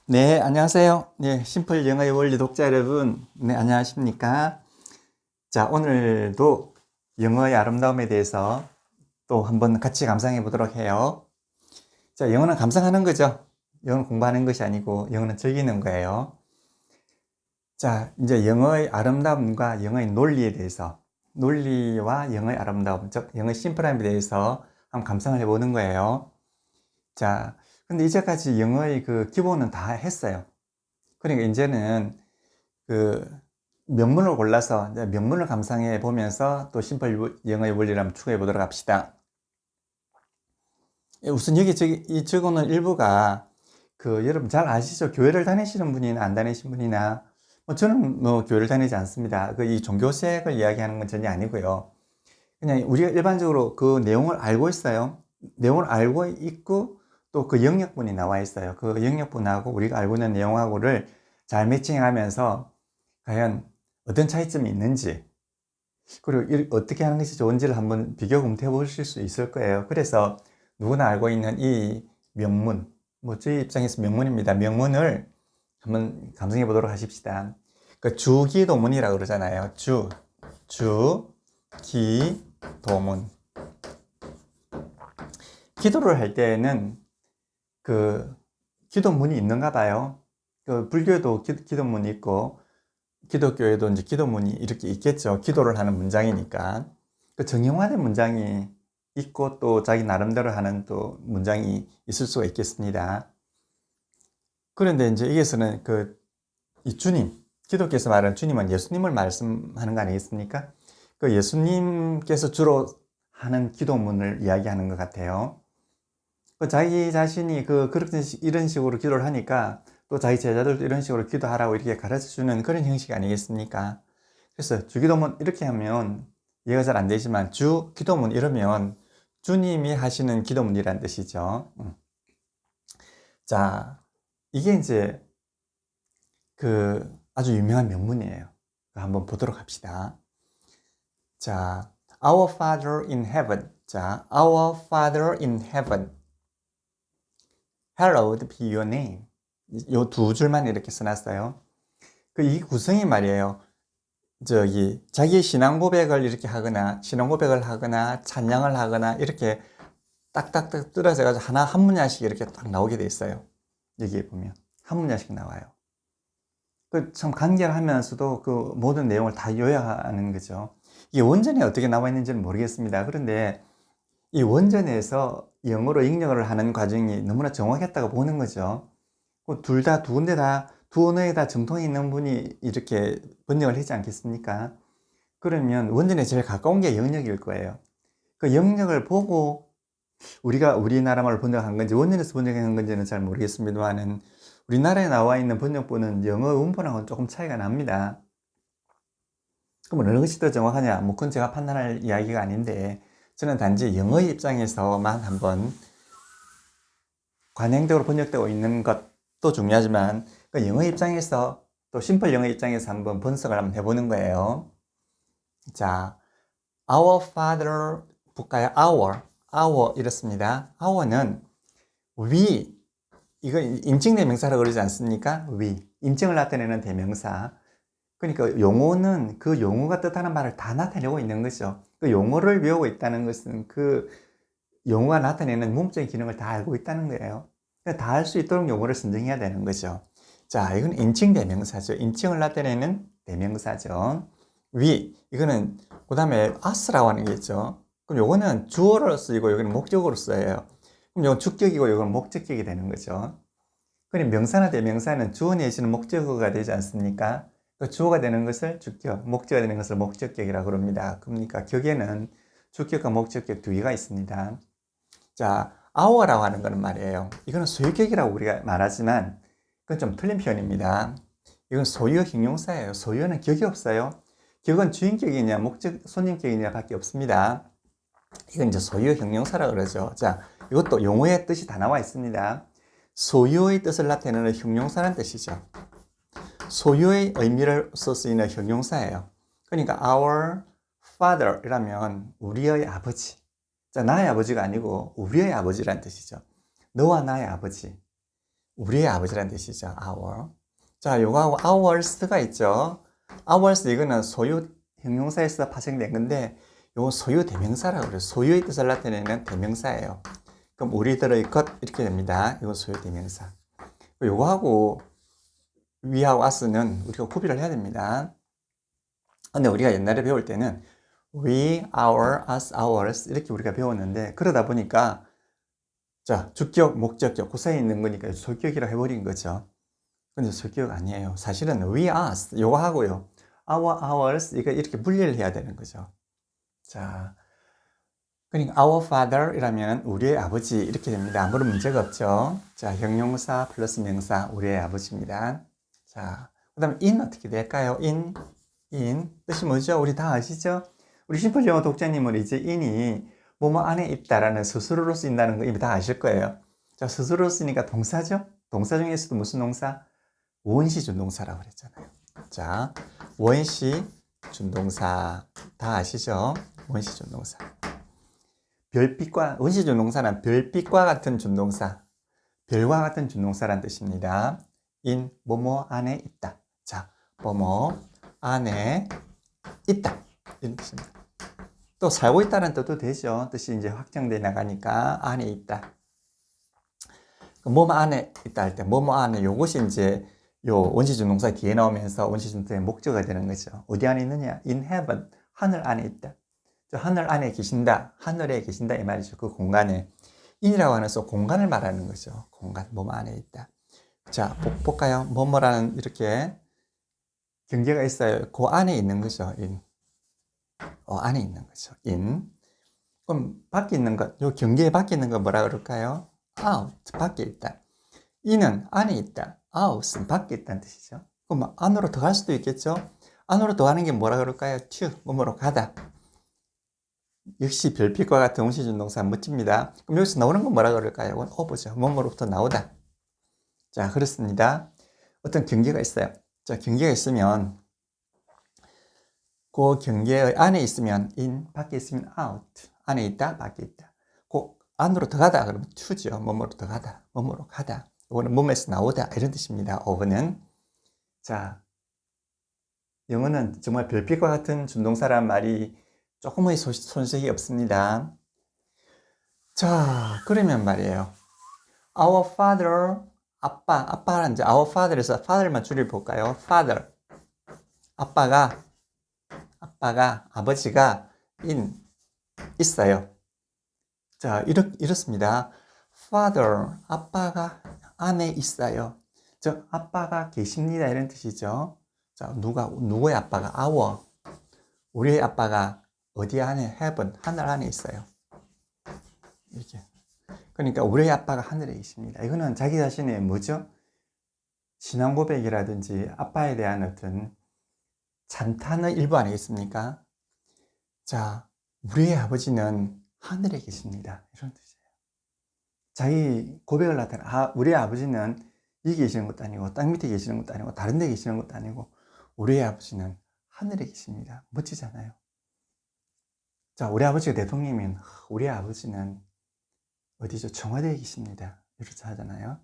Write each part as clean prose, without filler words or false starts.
네, 안녕하세요. 네, 심플 영어의 원리 독자 여러분. 네, 안녕하십니까? 자, 오늘도 영어의 아름다움에 대해서 또 한번 같이 감상해 보도록 해요. 자, 영어는 감상하는 거죠. 영어는 공부하는 것이 아니고 영어는 즐기는 거예요. 자, 이제 영어의 아름다움과 영어의 논리에 대해서, 논리와 영어의 아름다움, 즉, 영어의 심플함에 대해서 한번 감상을 해 보는 거예요. 자, 근데 이제까지 영어의 그 기본은 다 했어요. 그러니까 이제는 그 명문을 골라서 이제 명문을 감상해 보면서 또 심플 영어의 원리를 한번 추구해 보도록 합시다. 우선 여기 이 적어놓은 일부가 그 여러분 잘 아시죠? 교회를 다니시는 분이나 안 다니시는 분이나 저는 뭐 교회를 다니지 않습니다. 그 이 종교색을 이야기하는 건 전혀 아니고요. 그냥 우리가 일반적으로 그 내용을 알고 있어요. 내용을 알고 있고 또 그 영역분이 나와 있어요. 그 영역분하고 우리가 알고 있는 내용하고를 잘 매칭하면서 과연 어떤 차이점이 있는지 그리고 어떻게 하는 것이 좋은지를 한번 비교 검토해 보실 수 있을 거예요. 그래서 누구나 알고 있는 이 명문, 뭐 저희 입장에서 명문입니다. 명문을 한번 감상해 보도록 하십시다. 그 주기도문이라고 그러잖아요. 기도문. 기도를 할 때는 그 기도문이 있는가 봐요. 그 불교에도 기도문이 있고 기독교에도 이제 기도문이 이렇게 있겠죠. 기도를 하는 문장이니까. 그 정형화된 문장이 있고 또 자기 나름대로 하는 또 문장이 있을 수가 있겠습니다. 그런데 이제 여기서는 이 주님, 기독교에서 말하는 주님은 예수님을 말씀하는 거 아니겠습니까? 그 예수님께서 주로 하는 기도문을 이야기하는 것 같아요. 그 자기 자신이 그렇게 이런 식으로 기도를 하니까 또 자기 제자들도 이런 식으로 기도하라고 이렇게 가르쳐 주는 그런 형식 아니겠습니까? 그래서 주기도문 이렇게 하면 이해가 잘 안 되지만 주기도문 이러면 주님이 하시는 기도문이란 뜻이죠. 자, 이게 이제 아주 유명한 명문이에요. 한번 보도록 합시다. 자, Our Father in Heaven. 자, Our Father in Heaven. Hallowed be your name. 요 두 줄만 이렇게 써놨어요. 이 구성이 말이에요. 자기의 신앙 고백을 이렇게 하거나, 신앙 고백을 하거나, 찬양을 하거나, 이렇게 딱딱딱 뚫어져가지고 한 문장씩 이렇게 딱 나오게 돼 있어요. 여기에 보면. 한 문장씩 나와요. 참 간결하면서도 그 모든 내용을 다 요약하는 거죠. 이 원전에 어떻게 나와 있는지는 모르겠습니다. 그런데 이 원전에서 영어로 입력을 하는 과정이 너무나 정확했다고 보는 거죠. 두 군데 다, 두 언어에 다 정통이 있는 분이 이렇게 번역을 하지 않겠습니까? 그러면 원전에 제일 가까운 게 영역일 거예요. 그 영역을 보고 우리가 우리나라말로 번역한 건지 원전에서 번역한 건지는 잘 모르겠습니다만은 우리나라에 나와 있는 번역본은 영어 원본하고는 조금 차이가 납니다. 그럼 어느 것이 더 정확하냐? 뭐 그건 제가 판단할 이야기가 아닌데 저는 단지 영어의 입장에서만 한번 관행적으로 번역되고 있는 것도 중요하지만 그 영어 입장에서 또 심플 영어 입장에서 한번 분석을 한번 해보는 거예요. 자, Our Father 볼까요? Our 이렇습니다. Our는 we 이거 인칭 대명사라고 그러지 않습니까? we 인칭을 나타내는 대명사. 그러니까 용어는 그 용어가 뜻하는 말을 다 나타내고 있는 거죠. 그 용어를 외우고 있다는 것은 그 용어가 나타내는 문법적인 기능을 다 알고 있다는 거예요. 다 알 수 있도록 용어를 선정해야 되는 거죠. 자, 이건 인칭 대명사죠. 인칭을 나타내는 대명사죠. 이거는 그 다음에 us라고 하는 게 있죠. 그럼 요거는 주어로 쓰이고 여기는 목적으로 쓰여요. 그럼 이건 주격이고 이건 목적격이 되는 거죠. 그럼 명사나 대명사는 주어 내지는 목적어가 되지 않습니까? 그 주어가 되는 것을 주격, 목적어가 되는 것을 목적격이라고 그럽니다. 그러니까 격에는 주격과 목적격 두 개가 있습니다. 자, our라고 하는 거는 말이에요. 이거는 소유격이라고 우리가 말하지만 그건 좀 틀린 표현입니다. 이건 소유 형용사예요. 소유는 격이 없어요. 격은 주인격이냐 손님격이냐 밖에 없습니다. 이건 이제 소유 형용사라고 그러죠. 자, 이것도 용어의 뜻이 다 나와 있습니다. 소유의 뜻을 나타내는 형용사라는 뜻이죠. 소유의 의미를 써 쓰이는 형용사예요. 그러니까 our father 이라면 우리의 아버지. 자, 나의 아버지가 아니고 우리의 아버지라는 뜻이죠. 너와 나의 아버지. 우리의 아버지라는 뜻이죠. our. 자, 요거하고 ours가 있죠. ours 이거는 소유 형용사에서 파생된 건데 요거 소유 대명사라고 그래요. 소유의 뜻을 나타내는 대명사예요. 그럼 우리들의 것 이렇게 됩니다. 이거 소유 대명사. 요거하고 we하고 us는 우리가 구별을 해야 됩니다. 근데 우리가 옛날에 배울 때는 we, our, us, ours 이렇게 우리가 배웠는데 그러다 보니까 자, 주격, 목적격 그 사이에 있는 거니까 소격이라 해버린 거죠. 근데 소격 아니에요. 사실은 we, us 요거 하고요. our, ours 이거 이렇게 분리를 해야 되는 거죠. 자, 그러니까 our father 이라면 우리의 아버지 이렇게 됩니다. 아무런 문제가 없죠. 자, 형용사 플러스 명사 우리의 아버지입니다. 자, 그 다음에 in 어떻게 될까요? in 뜻이 뭐죠? 우리 다 아시죠? 우리 심플 영어 독자님은 이제 in이 뭐뭐 안에 있다라는 스스로로 쓰인다는 거 이미 다 아실 거예요. 자, 스스로로 쓰니까 동사죠? 동사 중에서도 무슨 동사? 원시 준동사라고 그랬잖아요. 자, 원시 준동사 다 아시죠? 원시 준동사. 별빛과 원시 준동사는 별빛과 같은 준동사, 별과 같은 준동사란 뜻입니다. in 뭐뭐 안에 있다. 자, 뭐뭐 안에 있다 이런 뜻입니다. 또 살고 있다는 뜻도 되죠. 뜻이 이제 확장돼 나가니까 안에 있다. 뭐뭐 안에 있다 할 때 뭐뭐 안에 요것이 이제 요 원시준동사 뒤에 나오면서 원시준동사의 목적어가 되는 거죠. 어디 안에 있느냐? in heaven 하늘 안에 있다. 하늘 안에 계신다. 하늘에 계신다 이 말이죠. 그 공간에 in이라고 하는 또 공간을 말하는 거죠. 공간 뭐뭐 안에 있다. 자, 볼까요? 뭐뭐라는 이렇게 경계가 있어요. 그 안에 있는 거죠. in. 안에 있는 거죠. in. 그럼 밖에 있는 것, 요 경계에 밖에 있는 거 뭐라 그럴까요? out. 밖에 있다. in은 안에 있다. out은 밖에 있다는 뜻이죠. 그럼 안으로 들어갈 수도 있겠죠? 안으로 들어가는 게 뭐라 그럴까요? to. 뭐뭐로 가다. 역시 별빛과 같은 원시준동사 멋집니다. 그럼 여기서 나오는 건 뭐라 그럴까요? over죠. 뭐뭐로부터 나오다. 자, 그렇습니다. 어떤 경계가 있어요. 자, 경계가 있으면 그 경계의 안에 있으면 in, 밖에 있으면 out. 안에 있다, 밖에 있다. 그 안으로 들어가다 그러면 to죠. 뭐뭐로 들어가다, 뭐뭐로 가다. 이거는 몸에서 나오다 이런 뜻입니다. over는. 자, 영어는 정말 별빛과 같은 준동사란 말이 조금의 손색이 없습니다. 자, 그러면 말이에요. Our father, 아빠는 이제 our father에서 father만 줄여 볼까요? father. 아버지가 있어요. 자, 이렇습니다. father, 아빠가 안에 있어요. 즉, 아빠가 계십니다. 이런 뜻이죠. 자, 누구의 아빠가? our. 우리의 아빠가 어디 안에? heaven, 하늘 안에 있어요. 이렇게. 그러니까 우리의 아빠가 하늘에 계십니다. 이거는 자기 자신의 뭐죠? 신앙 고백이라든지 아빠에 대한 어떤 찬탄의 일부 아니겠습니까? 자, 우리의 아버지는 하늘에 계십니다. 이런 뜻이에요. 자기 고백을 나타내, 우리의 아버지는 여기 계시는 것도 아니고 땅 밑에 계시는 것도 아니고 다른 데 계시는 것도 아니고 우리의 아버지는 하늘에 계십니다. 멋지잖아요. 자, 우리 아버지가 대통령이면 우리 아버지는 어디죠? 청와대에 계십니다. 이렇게 하잖아요.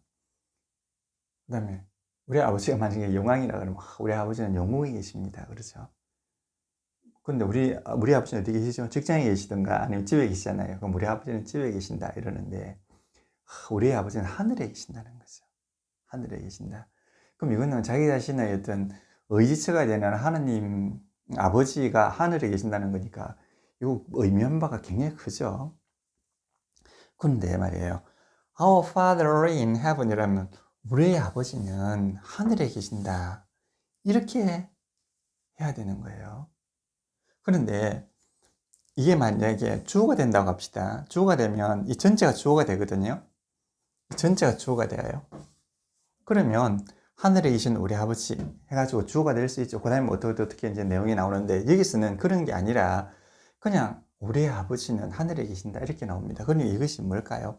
그 다음에 우리 아버지가 만약에 영왕이라 그러면 우리 아버지는 영국에 계십니다. 그렇죠? 근데 우리 아버지는 어디 계시죠? 직장에 계시던가 아니면 집에 계시잖아요. 그럼 우리 아버지는 집에 계신다 이러는데 우리 아버지는 하늘에 계신다는 거죠. 하늘에 계신다. 그럼 이거는 자기 자신의 어떤 의지처가 되는 하느님 아버지가 하늘에 계신다는 거니까 이거 의미한 바가 굉장히 크죠. 그런데 말이에요. Our Father in Heaven 이라면 우리의 아버지는 하늘에 계신다. 이렇게 해야 되는 거예요. 그런데 이게 만약에 주어가 된다고 합시다. 주어가 되면 이 전체가 주어가 되거든요. 이 전체가 주어가 돼요. 그러면 하늘에 계신 우리 아버지 해가지고 주어가 될 수 있죠. 그 다음에 어떻게 이제 내용이 나오는데 여기서는 그런 게 아니라 그냥 우리 아버지는 하늘에 계신다 이렇게 나옵니다. 그러니 이것이 뭘까요?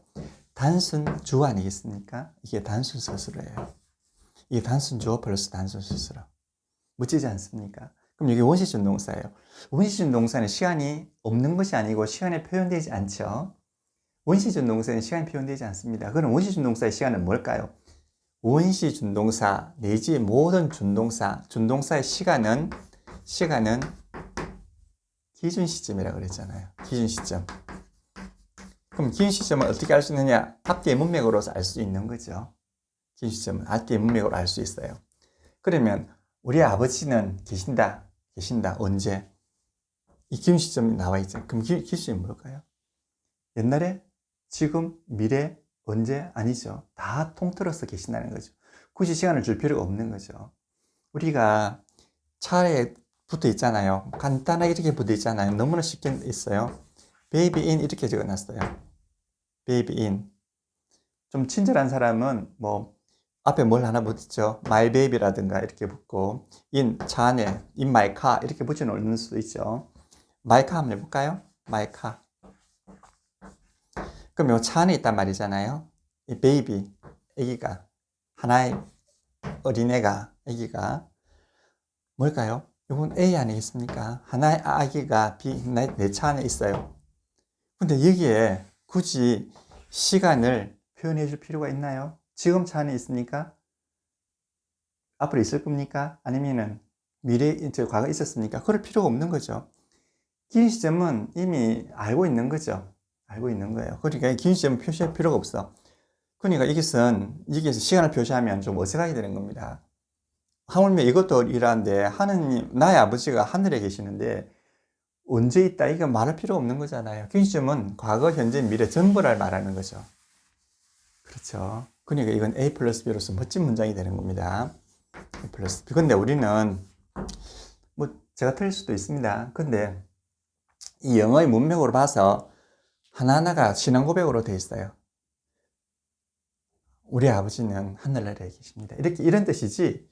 단순 주어 아니겠습니까? 이게 단순 서술어예요. 이게 단순 주어 플러스 단순 서술어. 멋지지 않습니까? 그럼 이게 원시준 동사예요. 원시준 동사는 시간이 없는 것이 아니고 시간에 표현되지 않죠. 원시준 동사는 시간이 표현되지 않습니다. 그럼 원시준 동사의 시간은 뭘까요? 원시 준동사 내지 모든 준동사의 시간은 기준 시점이라고 그랬잖아요. 기준 시점. 그럼 기준 시점은 어떻게 알 수 있느냐? 앞뒤의 문맥으로서 알 수 있는 거죠. 기준 시점은 앞뒤의 문맥으로 알 수 있어요. 그러면 우리 아버지는 계신다. 언제? 이 기준 시점이 나와 있죠. 그럼 기준 시점이 뭘까요? 옛날에, 지금, 미래, 언제? 아니죠. 다 통틀어서 계신다는 거죠. 굳이 시간을 줄 필요가 없는 거죠. 우리가 차에 붙어 있잖아요. 간단하게 이렇게 붙어 있잖아요. 너무나 쉽게 있어요. 베이비 인 이렇게 적어놨어요. 베이비 인. 좀 친절한 사람은 뭐 앞에 뭘 하나 붙였죠. my baby라든가 이렇게 붙고 in 차 안에 in my car 이렇게 붙여 놓을 수도 있죠. my car 한번 해볼까요? my car. 그럼 이 차 안에 있단 말이잖아요. 이 베이비, 아기가, 하나의 어린애가, 아기가 뭘까요? 이건 A 아니겠습니까? 하나의 아기가 내 차 안에 있어요. 근데 여기에 굳이 시간을 표현해 줄 필요가 있나요? 지금 차 안에 있습니까? 앞으로 있을 겁니까? 아니면은 미래에, 과거에 있었습니까? 그럴 필요가 없는 거죠. 기준 시점은 이미 알고 있는 거죠. 알고 있는 거예요. 그러니까 기준 시점은 표시할 필요가 없어. 그러니까 여기서 시간을 표시하면 좀 어색하게 되는 겁니다. 하물며 이것도 이러한데 하느님, 나의 아버지가 하늘에 계시는데 언제 있다 이거 말할 필요 없는 거잖아요. 기준 시점은 과거, 현재, 미래 전부를 말하는 거죠. 그렇죠. 그러니까 이건 A 플러스 B로서 멋진 문장이 되는 겁니다. A 플러스 B. 근데 우리는 뭐 제가 틀릴 수도 있습니다. 근데 이 영어의 문맥으로 봐서 하나하나가 신앙 고백으로 되어 있어요. 우리 아버지는 하늘나라에 계십니다. 이런 뜻이지,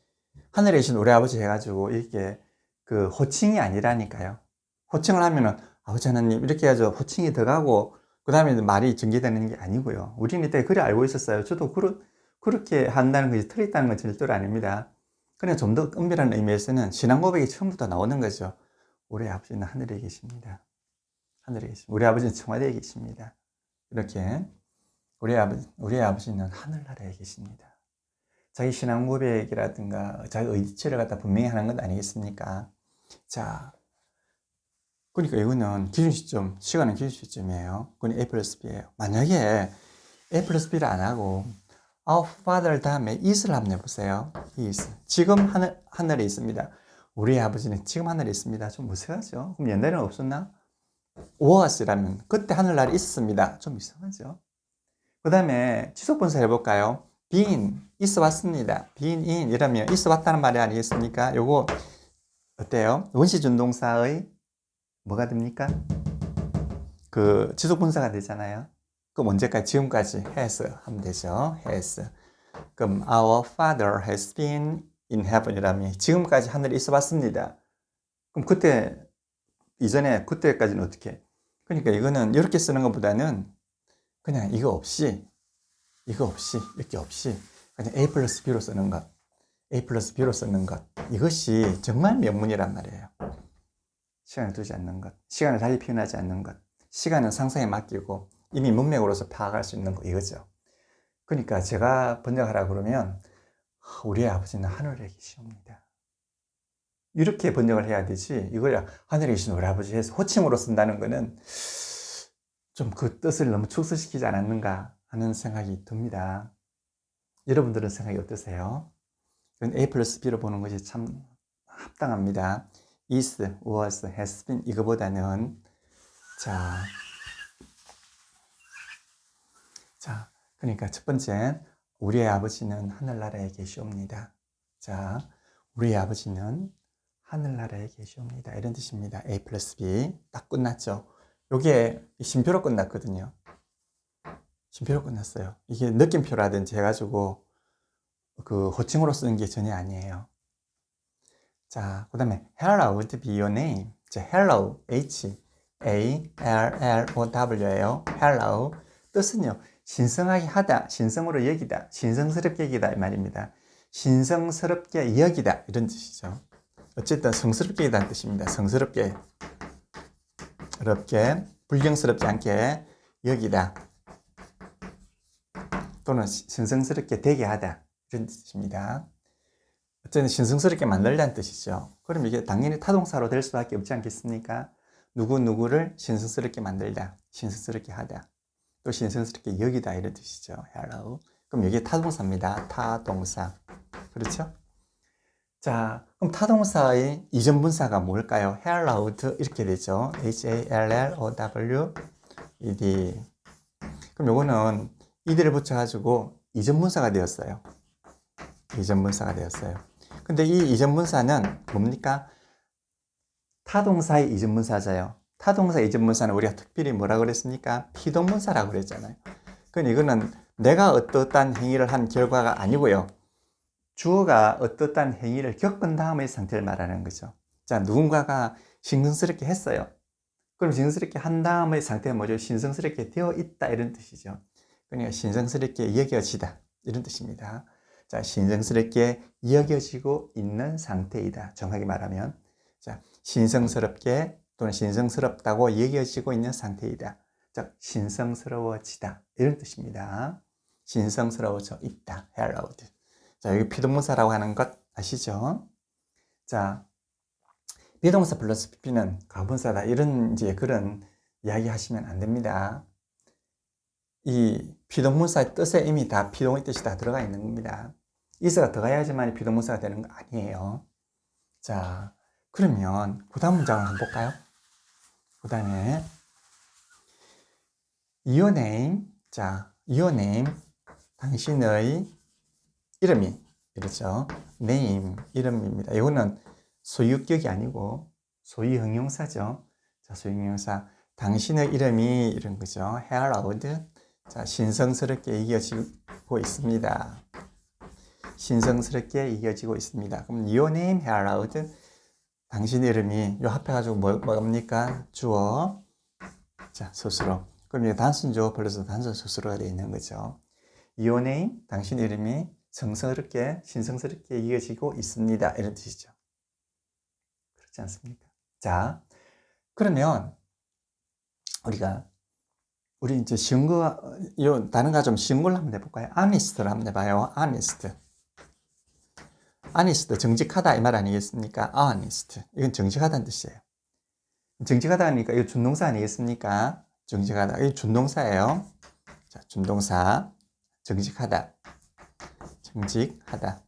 하늘에 계신 우리 아버지 해가지고 이렇게 그 호칭이 아니라니까요. 호칭을 하면은 아버지 하나님 이렇게 해가지고 호칭이 들어가고 그 다음에 말이 전개되는 게 아니고요. 우리는 이때 그래 알고 있었어요. 저도 그렇게 한다는 것이 틀렸다는 건 절대로 아닙니다. 그냥 좀 더 은밀한 의미에서는 신앙 고백이 처음부터 나오는 거죠. 우리 아버지는 하늘에 계십니다. 하늘에 계십니다. 우리 아버지는 청와대에 계십니다. 이렇게 우리 아버지는 하늘나라에 계십니다. 자기 신앙 고백이라든가 자기 의지를 갖다 분명히 하는 것 아니겠습니까? 자, 그러니까 이거는 기준 시점, 시간은 기준 시점이에요. 그건 A 플러스 B예요. 만약에 A 플러스 B를 안 하고 Our Father 다음에 is를 한번 해보세요. is. 지금 하늘에 있습니다. 우리 아버지는 지금 하늘에 있습니다. 좀 무색하죠? 그럼 옛날에는 없었나? was라면 그때 하늘나라에 있었습니다. 좀 이상하죠? 그 다음에 지속분사 해볼까요? been, 있어 왔습니다. been in 이러면 있어 왔다는 말이 아니겠습니까? 요거 어때요? 원시준동사의 뭐가 됩니까? 그 지속분사가 되잖아요. 그럼 언제까지? 지금까지 has 하면 되죠. has. 그럼 our father has been in heaven 이라면 지금까지 하늘에 있어 왔습니다. 그럼 그때까지는 어떻게? 그러니까 이거는 이렇게 쓰는 것보다는 그냥 이거 없이 이렇게 없이 그냥 A 플러스 B로 쓰는 것, A 플러스 B로 쓰는 것, 이것이 정말 명문이란 말이에요. 시간을 두지 않는 것, 시간을 달리 표현하지 않는 것, 시간은 상상에 맡기고 이미 문맥으로서 파악할 수 있는 거, 이거죠. 그러니까 제가 번역하라 그러면 우리 아버지는 하늘에 계시옵니다. 이렇게 번역을 해야 되지, 이걸 하늘에 계신 우리 아버지 해서 호칭으로 쓴다는 거는 좀 그 뜻을 너무 축소시키지 않았는가 하는 생각이 듭니다. 여러분들은 생각이 어떠세요? 이건 A 플러스 B로 보는 것이 참 합당합니다. is, was, has been 이거보다는 자, 그러니까 첫 번째, 우리의 아버지는 하늘나라에 계시옵니다. 자, 우리의 아버지는 하늘나라에 계시옵니다. 이런 뜻입니다. A 플러스 B 딱 끝났죠. 요게 쉼표로 끝났거든요. 쉼표로 끝났어요. 이게 느낌표라든지 해가지고 그 호칭으로 쓰는 게 전혀 아니에요. 자, 그 다음에 Hallowed be your name. 자, Hello, H-A-L-L-O-W예요. Hello. 뜻은요, 신성하게 하다, 신성으로 여기다, 신성스럽게 여기다 이 말입니다. 신성스럽게 여기다 이런 뜻이죠. 어쨌든 성스럽게 여기다는 뜻입니다. 성스럽게, 불경스럽지 않게 여기다, 또는 신성스럽게 되게 하다 이런 뜻입니다. 어쨌든 신성스럽게 만들다는 뜻이죠. 그럼 이게 당연히 타동사로 될 수밖에 없지 않겠습니까? 누구누구를 신성스럽게 만들다, 신성스럽게 하다, 또 신성스럽게 여기다 이런 뜻이죠. hello. 그럼 이게 타동사입니다. 타동사. 그렇죠? 자, 그럼 타동사의 이전 분사가 뭘까요? hallowed 이렇게 되죠. H-A-L-L-O-W-E-D. 그럼 요거는 ed를 붙여가지고 이전 분사가 되었어요. 이전 분사가 되었어요. 근데 이 이전 분사는 뭡니까? 타동사의 이전 분사잖아요. 타동사 이전 분사는 우리가 특별히 뭐라 그랬습니까? 피동분사라고 그랬잖아요. 그럼 이거는 내가 어떠한 행위를 한 결과가 아니고요. 주어가 어떠한 행위를 겪은 다음의 상태를 말하는 거죠. 자, 누군가가 신성스럽게 했어요. 그럼 신성스럽게 한 다음의 상태가 뭐죠? 신성스럽게 되어 있다 이런 뜻이죠. 그러니까 신성스럽게 여겨지다 이런 뜻입니다. 자, 신성스럽게 여겨지고 있는 상태이다. 정확히 말하면, 자, 신성스럽게 또는 신성스럽다고 여겨지고 있는 상태이다. 즉, 신성스러워지다 이런 뜻입니다. 신성스러워져 있다. hallowed. 자, 여기 피동문사라고 하는 것 아시죠? 자, 비동사 플러스 pp는 가분사다. 이런 이제 그런 이야기 하시면 안 됩니다. 이 피동문사의 뜻에 이미 다 피동의 뜻이 다 들어가 있는 겁니다. 이서가 들어가야지만 피동문사가 되는 거 아니에요. 자, 그러면 그 다음 문장을 한번 볼까요? 그 다음에 your name. 자, your name. 당신의 이름이, 이렇죠. name, 이름입니다. 이거는 소유격이 아니고 소유형용사죠. 자, 소유형용사. 당신의 이름이 이런 거죠. hallowed. 자, 신성스럽게 이겨지고 있습니다. 신성스럽게 이겨지고 있습니다. 그럼 your name hallowed. 당신의 이름이 요 앞에 가지고 뭡니까? 주어. 자, 스스로. 그럼 이게 단순 주어 플러스 단순 스스로가 되어 있는 거죠. your name, 당신의 이름이 성스럽게, 신성스럽게 이어지고 있습니다. 이런 뜻이죠. 그렇지 않습니까? 자, 그러면 우리 이제 쉬운 거, 요 다른 거 좀 쉬운 걸로 한번 해볼까요? honest를 한번 해봐요. honest. honest, 정직하다 이 말 아니겠습니까? honest. 이건 정직하다는 뜻이에요. 정직하다니까 이거 준동사 아니겠습니까? 정직하다. 이거 준동사예요. 자, 준동사. 정직하다. 정직하다.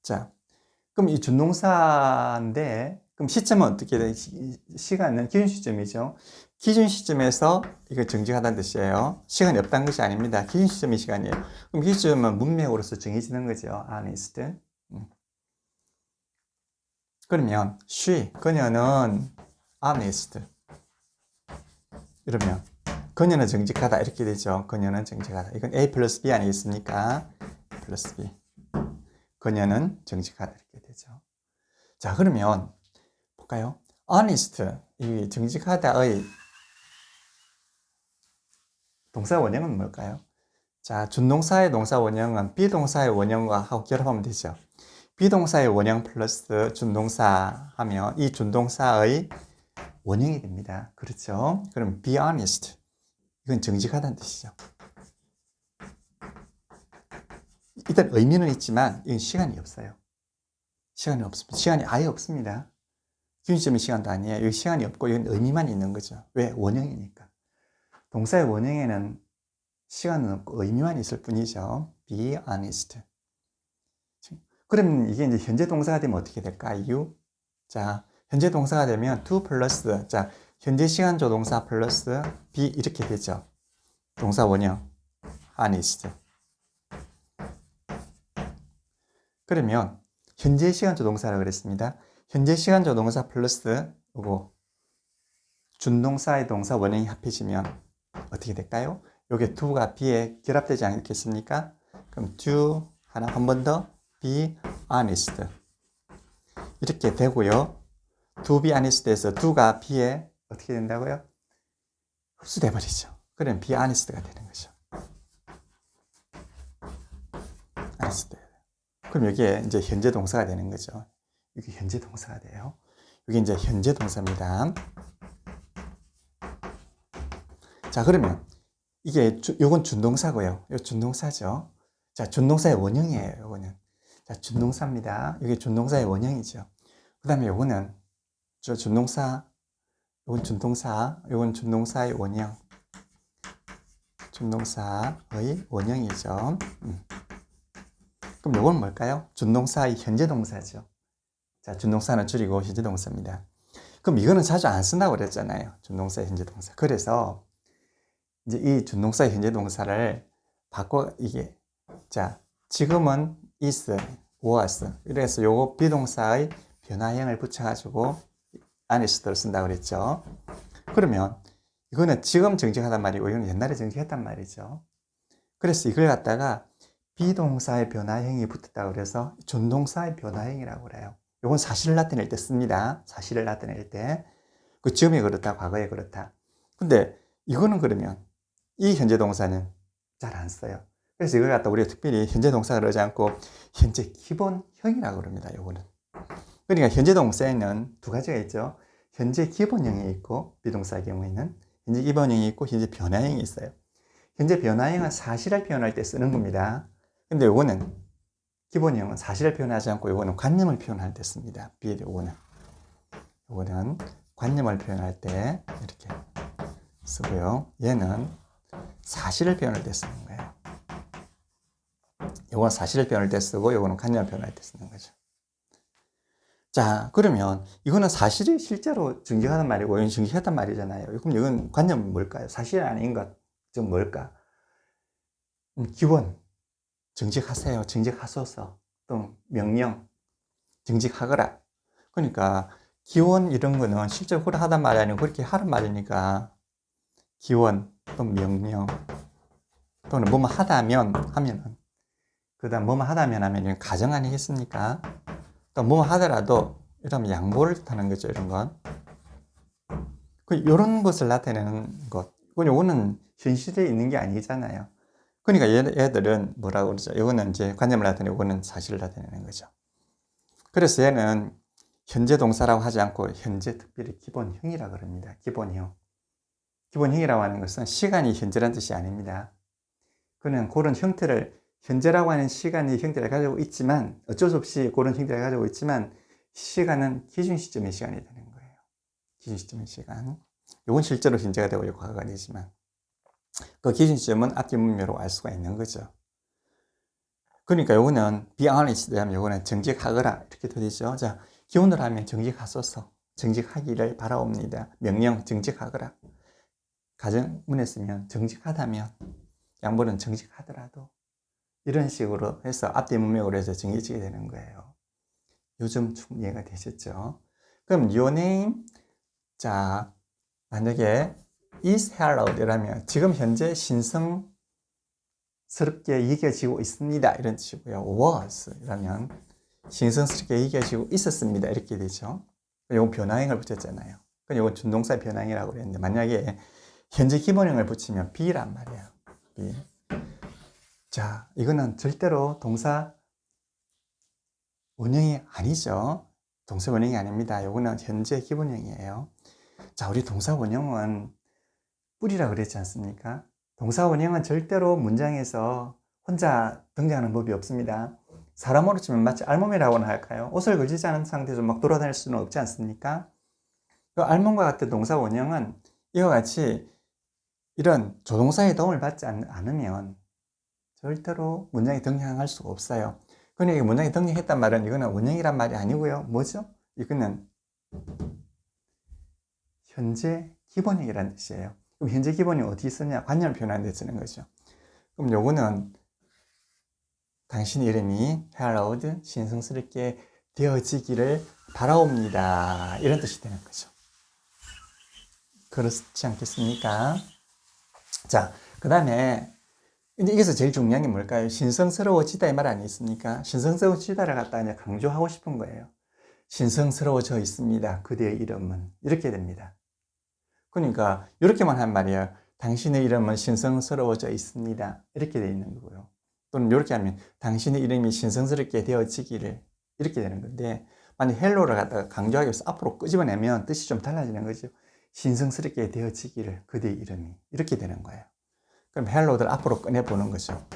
자, 그럼 이 준동사인데, 그럼 시점은 어떻게 돼? 시간은 기준 시점이죠. 기준 시점에서 이거 정직하다는 뜻이에요. 시간이 없다는 것이 아닙니다. 기준 시점이 시간이에요. 그럼 기준 시점은 문맥으로서 정해지는 거죠. honest. 그러면 she, 그녀는 honest. 이러면 그녀는 정직하다 이렇게 되죠. 그녀는 정직하다. 이건 A 플러스 B 아니겠습니까? A 플러스 B. 그녀는 정직하다 이렇게 되죠. 자, 그러면 볼까요? honest, 이 정직하다의 동사 원형은 뭘까요? 자, 준동사의 동사 원형은 비동사의 원형과 하고 결합하면 되죠. 비동사의 원형 플러스 준동사 하면 이 준동사의 원형이 됩니다. 그렇죠? 그럼 be honest. 이건 정직하다는 뜻이죠. 일단 의미는 있지만 이건 시간이 없어요. 시간이 없습니다. 시간이 아예 없습니다. 기준점의 시간도 아니에요. 여기 시간이 없고 이건 의미만 있는 거죠. 왜? 원형이니까. 동사의 원형에는 시간은 없고 의미만 있을 뿐이죠. be honest. 그럼 이게 이제 현재 동사가 되면 어떻게 될까요? 자, 현재 동사가 되면 to 플러스, 자, 현재 시간 조동사 플러스 be 이렇게 되죠. 동사 원형 honest. 그러면 현재 시간 조동사라고 그랬습니다. 현재 시간 조동사 플러스 요거 준동사의 동사 원형이 합해지면 어떻게 될까요? 요게 to가 be에 결합되지 않겠습니까? 그럼 to 하나 한 번 더 be honest 이렇게 되고요. to be honest에서 to가 be에 어떻게 된다고요? 흡수돼 버리죠. 그럼 be honest가 되는 거죠. honest. 그럼 여기에 이제 현재 동사가 되는 거죠. 이게 현재 동사가 돼요. 여기 이제 현재 동사입니다. 자, 그러면 요건 준동사고요. 요 준동사죠. 자, 준동사의 원형이에요. 요거는. 자, 준동사입니다. 이게 준동사의 원형이죠. 그 다음에 요거는 준동사, 요건 준동사, 요건 준동사의 원형. 준동사의 원형이죠. 그럼 요건 뭘까요? 준동사의 현재 동사죠. 자, 준동사는 줄이고 현재 동사입니다. 그럼 이거는 자주 안 쓴다고 그랬잖아요. 준동사의 현재 동사. 그래서 이제 이 준동사의 현재 동사를 자, 지금은 is, was. 그래서 요거 비동사의 변화형을 붙여가지고 안에서도 쓴다고 그랬죠. 그러면 이거는 지금 정직하단 말이고 이거는 옛날에 정직했단 말이죠. 그래서 이걸 갖다가 비동사의 변화형이 붙었다고 그래서 준동사의 변화형이라고 그래요. 이건 사실을 나타낼 때 씁니다. 사실을 나타낼 때. 그 지금이 그렇다, 과거에 그렇다. 근데 이거는 그러면 이 현재 동사는 잘 안 써요. 그래서 이걸 갖다 우리가 특별히 현재 동사가 그러지 않고 현재 기본형이라고 그럽니다. 요거는. 그러니까 현재 동사에는 두 가지가 있죠. 현재 기본형이 있고 비동사의 경우에는 현재 기본형이 있고 현재 변화형이 있어요. 현재 변화형은 사실을 표현할 때 쓰는 겁니다. 근데 요거는 기본형은 사실을 표현하지 않고 요거는 관념을 표현할 때 씁니다. 요거는 관념을 표현할 때 이렇게 쓰고요. 얘는 사실을 표현할 때 쓰는 거예요. 요거는 사실을 표현할 때 쓰고 요거는 관념을 표현할 때 쓰는 거죠. 자, 그러면 이거는 사실이 실제로 증식하단 말이고 이건 증식했단 말이잖아요. 그럼 이건 관념은 뭘까요? 사실이 아닌 것, 즉 뭘까? 기원, 증식하세요, 증식하소서, 또 명령, 증식하거라. 그러니까 기원 이런 거는 실제로 하단 말이 아니고 그렇게 하란 말이니까 기원, 또 명령, 또는 뭐뭐 하다면 하면은 그 다음 뭐뭐 하다면 하면 가정 아니겠습니까? 또 뭐뭐 하더라도 이러면 양보를 뜻하는 거죠. 이런 건. 이런 것을 나타내는 것. 요거는 현실에 있는 게 아니잖아요. 그러니까 얘들은 뭐라고 그러죠? 이거는 이제 관념을 나타내고 이거는 사실을 나타내는 거죠. 그래서 얘는 현재 동사라고 하지 않고 현재 특별히 기본형이라고 그럽니다. 기본형. 기본형이라고 하는 것은 시간이 현재란 뜻이 아닙니다. 그는 그런 형태를 현재라고 하는 시간의 형태를 가지고 있지만 어쩔 수 없이 그런 형태를 가지고 있지만 시간은 기준 시점의 시간이 되는 거예요. 기준 시점의 시간. 이건 실제로 현재가 되고 과거가 아니지만 그 기준 시점은 앞뒤 문맥으로 알 수가 있는 거죠. 그러니까 요거는 be honest 하면 요거는 정직하거라 이렇게 되죠. 자, 기원으로 하면 정직하소서, 정직하기를 바라옵니다. 명령 정직하거라. 가정문에 쓰면 정직하다면, 양보는 정직하더라도 이런 식으로 해서 앞뒤 문맥으로 해서 정해지게 되는 거예요. 요즘 좀 이해가 되셨죠? 그럼 your name, 자, 만약에 is hallowed 이라면 지금 현재 신성스럽게 여겨지고 있습니다 이런 뜻이고요. was 이라면 신성스럽게 여겨지고 있었습니다 이렇게 되죠. 이건 변화형을 붙였잖아요. 이건 준동사 변화형이라고 그랬는데 만약에 현재 기본형을 붙이면 be란 말이에요. be. 자, 이거는 절대로 동사 원형이 아니죠. 동사 원형이 아닙니다. 이거는 현재 기본형이에요. 자, 우리 동사 원형은 뿌리라 그랬지 않습니까? 동사 원형은 절대로 문장에서 혼자 등장하는 법이 없습니다. 사람으로 치면 마치 알몸이라고나 할까요? 옷을 걸치지 않은 상태에서 막 돌아다닐 수는 없지 않습니까? 그 알몸과 같은 동사 원형은 이와 같이 이런 조동사의 도움을 받지 않으면 절대로 문장에 등장할 수가 없어요. 그러니까 문장에 등장했단 말은 이거는 원형이란 말이 아니고요. 뭐죠? 이거는 현재 기본형이라는 뜻이에요. 그럼 현재 기본형이 어디 쓰냐? 관념을 표현하는 데 쓰는 거죠. 그럼 요거는 당신의 이름이 hallowed, 신성스럽게 되어지기를 바라옵니다. 이런 뜻이 되는 거죠. 그렇지 않겠습니까? 자, 그 다음에 이제 여기서 제일 중요한 게 뭘까요? 신성스러워지다 이 말 아니겠습니까? 신성스러워지다를 갖다 그냥 강조하고 싶은 거예요. 신성스러워져 있습니다. 그대의 이름은. 이렇게 됩니다. 그러니까 이렇게만 한 말이에요. 당신의 이름은 신성스러워져 있습니다. 이렇게 되어 있는 거고요. 또는 이렇게 하면 당신의 이름이 신성스럽게 되어지기를 이렇게 되는 건데 만약 헬로를 갖다가 강조하기 위해서 앞으로 끄집어내면 뜻이 좀 달라지는 거죠. 신성스럽게 되어지기를 그대의 이름이 이렇게 되는 거예요. 그럼 hellowed를 앞으로 꺼내보는 거죠.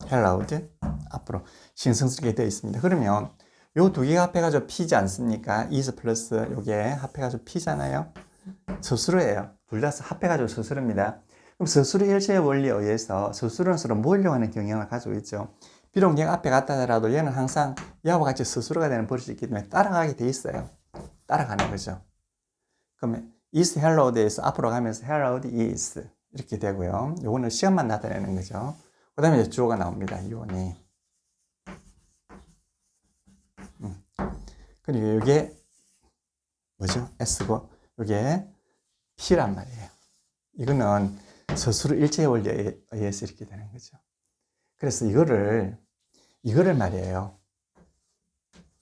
hellowed 앞으로 신성스럽게 되어 있습니다. 그러면 요 두 개가 합해가지고 P지 않습니까? is 플러스 요게 합해가지고 P잖아요. 서술어예요. 둘 다 합해가지고 서술어입니다. 그럼 서술어 일체의 원리에 의해서 서술어는 서로 모으려고 하는 경향을 가지고 있죠. 비록 얘가 앞에 갔다 하더라도 얘는 항상 얘와 같이 서술어가 되는 버릇이 있기 때문에 따라가게 돼 있어요. 따라가는 거죠. 그러면 is hellowed에서 앞으로 가면서 hellowed is 이렇게 되고요. 요거는 시간만 나타내는 거죠. 그 다음에 이제 주어가 나옵니다. 이온이. 그리고 이게 뭐죠? S고 이게 P란 말이에요. 이거는 서술어 일체의 원리에 의해서 이렇게 되는 거죠. 그래서 이거를 말이에요.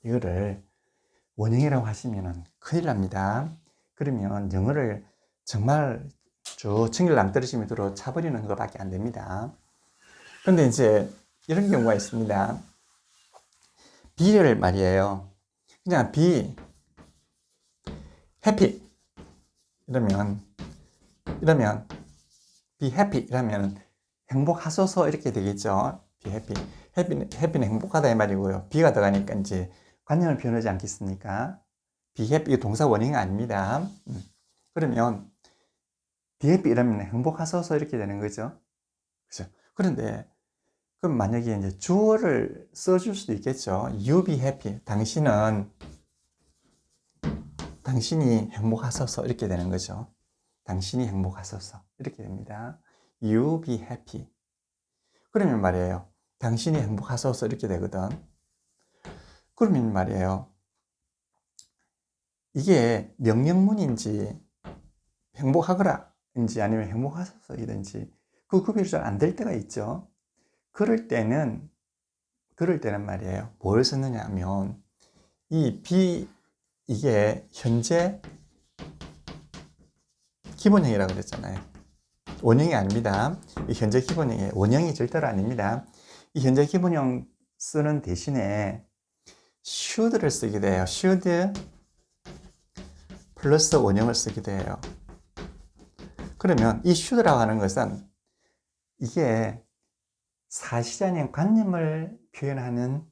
이거를 원형이라고 하시면은 큰일 납니다. 그러면 영어를 정말 저 청길 낭떠러지 밑으로 차버리는 것밖에 안 됩니다. 그런데 이제 이런 경우가 있습니다. B를 말이에요. 그냥 be happy 이러면 be happy 이러면 행복하소서 이렇게 되겠죠. be happy. happy는 행복하다 이 말이고요. be가 들어가니까 이제 관념을 표현하지 않겠습니까? be happy 이게 동사 원형이 아닙니다. 그러면 be happy 이러면 행복하소서 이렇게 되는 거죠. 그죠? 그런데 그럼 만약에 이제 주어를 써줄 수도 있겠죠. You be happy. 당신이 행복하소서 이렇게 되는 거죠. 당신이 행복하소서 이렇게 됩니다. You be happy. 그러면 말이에요. 당신이 행복하소서 이렇게 되거든. 그러면 말이에요. 이게 명령문인지 행복하거라인지 아니면 행복하소서이든지 그 구별이 잘 안 될 때가 있죠. 그럴 때는 말이에요. 뭘 쓰느냐 하면 이 be 이게 현재 기본형이라고 그랬잖아요. 원형이 아닙니다. 이 현재 기본형이 원형이 절대로 아닙니다. 이 현재 기본형 쓰는 대신에 should를 쓰게 돼요. should 플러스 원형을 쓰게 돼요. 그러면 이 should라고 하는 것은 이게 사실 아닌 관념을 표현하는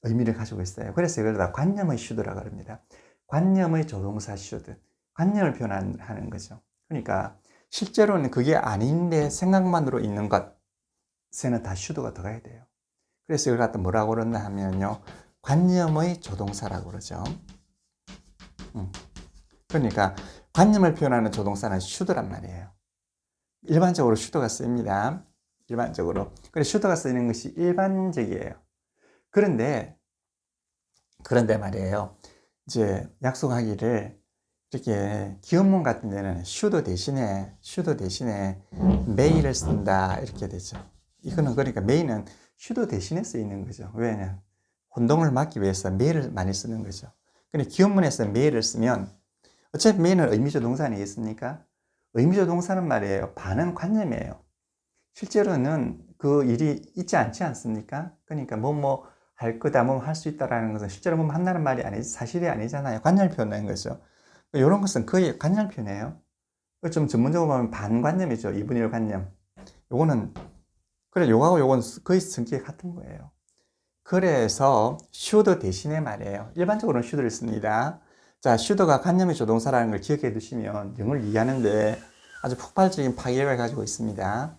의미를 가지고 있어요. 그래서 이걸 다 관념의 should라고 합니다. 관념의 조동사 should. 관념을 표현하는 거죠. 그러니까 실제로는 그게 아닌데 생각만으로 있는 것에는 다 should가 들어가야 돼요. 그래서 이걸 갖다 뭐라고 그러나 하면요. 관념의 조동사라고 그러죠. 그러니까 관념을 표현하는 조동사는 should란 말이에요. 일반적으로 should가 쓰입니다. 일반적으로. 그래서 should가 쓰이는 것이 일반적이에요. 그런데 말이에요. 이제 약속하기를 이렇게 기업문 같은 데는 should 대신에 may를 쓴다 이렇게 되죠. 이거는 그러니까 may는 should 대신에 쓰이는 거죠. 왜냐? 혼동을 막기 위해서 may를 많이 쓰는 거죠. 근데 기업문에서 may를 쓰면 어차피 may는 의미조 동사 아니겠습니까? 의미조 동사는 말이에요. 반은 관념이에요. 실제로는 그 일이 있지 않지 않습니까? 그러니까 뭐 할 거다, 뭐 할 수 있다라는 것은 실제로 뭐 한다는 말이 아니지, 사실이 아니잖아요. 관념을 표현하는 거죠. 이런 것은 거의 관념을 표현해요. 좀 전문적으로 보면 반관념이죠. 2분의 1 관념. 요거는, 그래, 요거하고 요건 거의 성격이 같은 거예요. 그래서 should 대신에 말이에요. 일반적으로는 should를 씁니다. 자, should가 관념의 조동사라는 걸 기억해 두시면 영어를 이해하는데 아주 폭발적인 파괴력을 가지고 있습니다.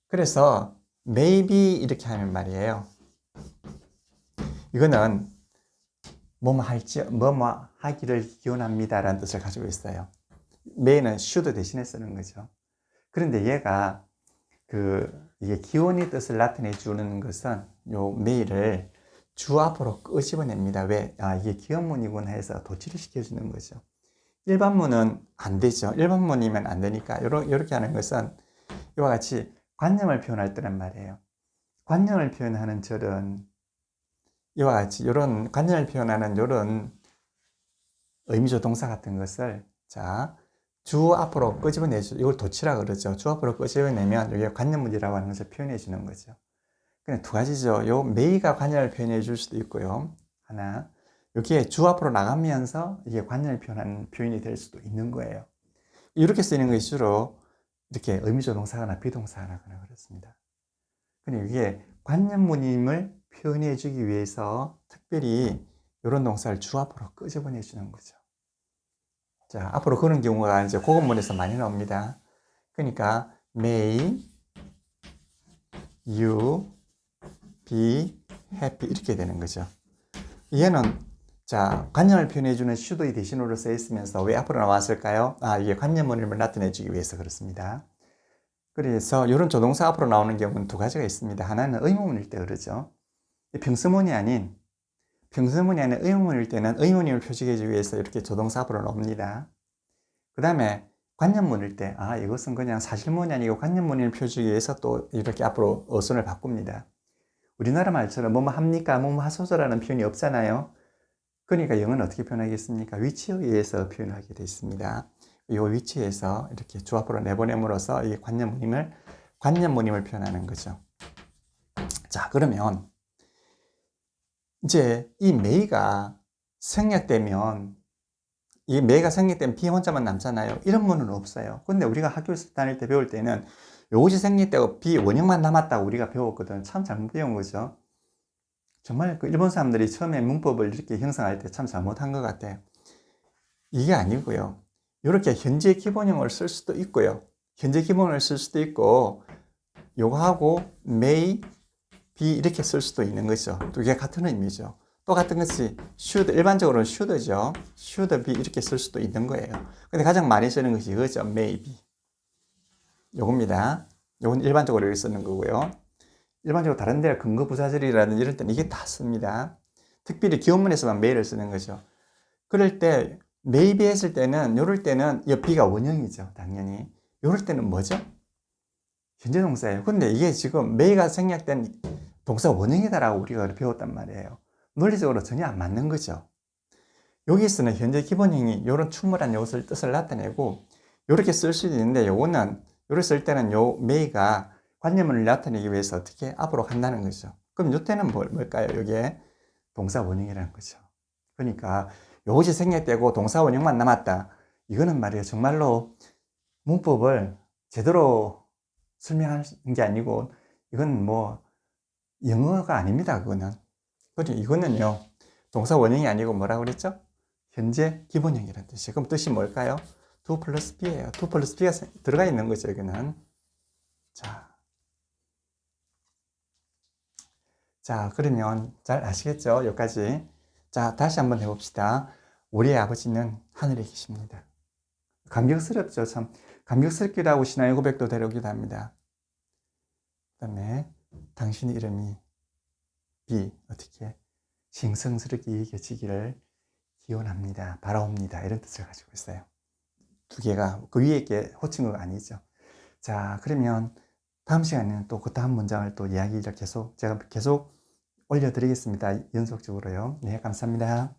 그래서 maybe 이렇게 하면 말이에요. 이거는 뭐뭐 하기를 기원합니다 라는 뜻을 가지고 있어요. may는 should 대신에 쓰는 거죠. 그런데 얘가 이게 기원의 뜻을 나타내 주는 것은 요 may를 주 앞으로 끄집어냅니다. 왜? 이게 기원문이구나 해서 도치를 시켜주는 거죠. 일반문은 안 되죠. 일반문이면 안 되니까 이렇게 하는 것은 이와 같이 관념을 표현할 때란 말이에요. 관념을 표현하는 절은 이와 같이 이런 관념을 표현하는 이런 의미조 동사 같은 것을 주 앞으로 끄집어내죠. 이걸 도치라 그러죠. 주 앞으로 끄집어내면 이게 관념문이라고 하는 것을 표현해 주는 거죠. 그냥 두 가지죠. 요 may가 관념을 표현해 줄 수도 있고요. 하나, 여기에 주 앞으로 나가면서 이게 관념을 표현하는 표현이 될 수도 있는 거예요. 이렇게 쓰이는 것이 주로 이렇게 의미조동사나 비동사나 그렇습니다. 근데 이게 관념무님을 표현해 주기 위해서 특별히 이런 동사를 주어로 끄집어내 주는 거죠. 자, 앞으로 그런 경우가 이제 고급문에서 많이 나옵니다. 그러니까 may you be happy 이렇게 되는 거죠. 얘는 자, 관념을 표현해 주는 should의 대신으로 쓰여 있으면서 왜 앞으로 나왔을까요? 이게 관념문임을 나타내 주기 위해서 그렇습니다. 그래서 이런 조동사 앞으로 나오는 경우는 두 가지가 있습니다. 하나는 의문문일 때 그러죠. 평서문이 아닌 의문문일 때는 의문임을 표시해 주기 위해서 이렇게 조동사 앞으로 나옵니다. 그 다음에 관념문일 때 이것은 그냥 사실문이 아니고 관념문임을 표시하기 위해서 또 이렇게 앞으로 어순을 바꿉니다. 우리나라 말처럼 뭐뭐 합니까? 뭐뭐 하소서라는 표현이 없잖아요. 그러니까 영어는 어떻게 표현하겠습니까? 위치에 의해서 표현하게 되어 있습니다. 이 위치에서 이렇게 주어로 내보냄으로써 이 관념무님을 표현하는 거죠. 자, 그러면 이제 이 may가 생략되면 B 혼자만 남잖아요. 이런 문은 없어요. 근데 우리가 학교에서 다닐 때 배울 때는 요것이 생략되고 B 원형만 남았다고 우리가 배웠거든. 참 잘못 배운 거죠. 정말 그 일본 사람들이 처음에 문법을 이렇게 형성할 때 참 잘못한 것 같아요. 이게 아니고요. 이렇게 현재 기본형을 쓸 수도 있고요. 현재 기본을 쓸 수도 있고 요거하고 may, be 이렇게 쓸 수도 있는 거죠. 두 개가 같은 의미죠. 또 같은 것이 should, 일반적으로는 should죠. should be 이렇게 쓸 수도 있는 거예요. 근데 가장 많이 쓰는 것이 이거죠. may be. 요겁니다. 요건 일반적으로 이렇게 쓰는 거고요. 일반적으로 다른 데 근거 부사절이라든지 이럴 때는 이게 다 씁니다. 특별히 기원문에서만 may를 쓰는 거죠. 그럴 때 may be 했을 때는 요럴 때는 이 be가 원형이죠. 당연히. 요럴 때는 뭐죠? 현재 동사예요. 근데 이게 지금 may가 생략된 동사 원형이다라고 우리가 배웠단 말이에요. 논리적으로 전혀 안 맞는 거죠. 여기서는 현재 기본형이 이런 충분한 요소를 뜻을 나타내고 이렇게 쓸 수도 있는데 요거는 요렇게 쓸 때는 요 may가 관념을 나타내기 위해서 어떻게 앞으로 간다는 거죠. 그럼 요때는 뭘까요? 이게 동사 원형이라는 거죠. 그러니까 요것이 생략되고 동사 원형만 남았다. 이거는 말이에요. 정말로 문법을 제대로 설명하는 게 아니고 이건 뭐 영어가 아닙니다. 그거는. 그리고 이거는요. 동사 원형이 아니고 뭐라고 그랬죠? 현재 기본형이라는 뜻이에요. 그럼 뜻이 뭘까요? do 플러스 be예요. do 플러스 be가 들어가 있는 거죠. 여기는. 자, 그러면 잘 아시겠죠? 여기까지. 자, 다시 한번 해봅시다. 우리의 아버지는 하늘에 계십니다. 감격스럽죠? 참. 감격스럽기도 하고 신앙의 고백도 되려기도 합니다. 그 다음에 당신의 이름이 어떻게 신성스럽게 여겨지기를 기원합니다. 바라옵니다. 이런 뜻을 가지고 있어요. 두 개가 그 위에 게 호칭어가 아니죠. 자, 그러면 다음 시간에는 또 그 다음 문장을 또 이야기를 제가 계속 올려드리겠습니다. 연속적으로요. 네, 감사합니다.